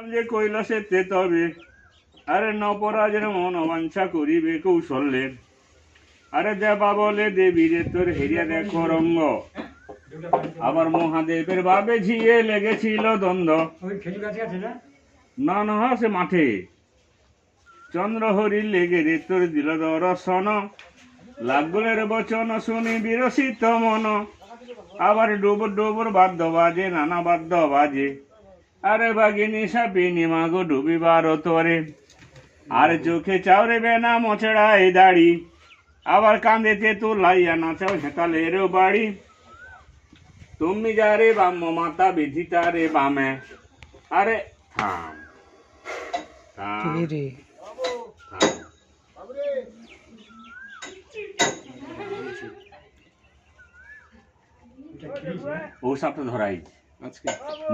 যে কইল সেতে তবে আরে নপরাজের মন অবাঞ্ছা করিবে কৌশল্যের আরে দেবা বলে দেবী রে তোর হেরিয়া দেখো রঙ্গ আবার মহাদেবের বাবে ঝিয়ে লেগেছিল দ্বন্দ্ব না না সে মাঠে চন্দ্রহরি লেগে রে তোর দিল দর্শন লাগলের বচন শুনি বিরসিত মন আবার ডুবর ডুবর বাদ্য বাজে নানা বাদ্য বাজে আরে বাগিনী সাপিনী মাগো ডুবিবার তোরে আর চোখে চাওরে বেনা মোচড়াই দাড়ি আবার কাঁদেতে তো লাইয়া নাচাও হেতালের বাড়ি তুমি যারে বাম মাতা বিধিতা রে বামে আরে থাম থাম থাম। ও সাপটা ধরাই আজকে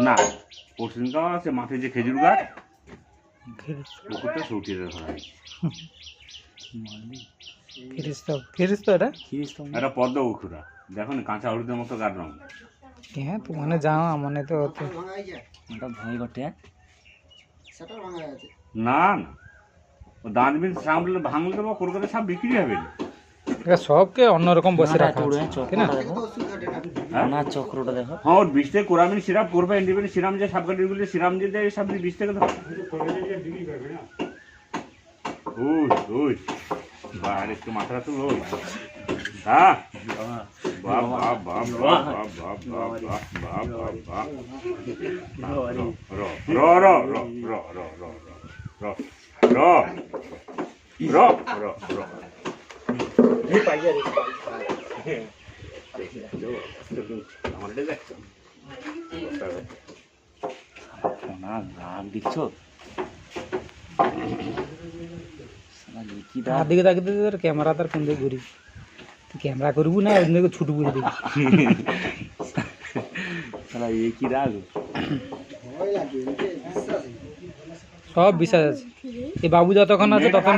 না পরশুদিন তো আছে মাঠে যে খেজুর গাছ পুকুরটা সৌটিতে ধরাই এটা পদ্ম উখুরা দেখো না কাঁচা হলুদের মতো গাঢ় রঙ হ্যাঁ তো মানে যাও মনে তো না না ও দাঁত বিন সামলে ভাঙলে তো কলকাতা সব বিক্রি হবে না সবকে অন্যরকম বসে রাখা হ্যাঁ চক্রটা দেখো হ্যাঁ ওর বিষ থেকে কোরামিন সিরাপ করবে ইন্ডিপেন্ডেন্ট সিরাম যে সাবকাটিগুলি সিরাম যে দেয় সব বিষ থেকে ধর ওই ওই বাড়ি একটু মাথাটা তুলো হ্যাঁ বাপ বাপ বাপ বাপ বাপ বাপ বাপ বাপ বাপ বাপ র র র র র র র র র র র আমার এটা দেখছো না রাগ দিচ্ছ দিকে তাকিয়ে তোর ক্যামেরা তার কোন দিকে ঘুরি ক্যামেরা করবো না ওদিকে ছুটবো দেখি সালা এ কি রাগ সব বিশ্বাস আছে এই বাবু যতক্ষণ আছে তখন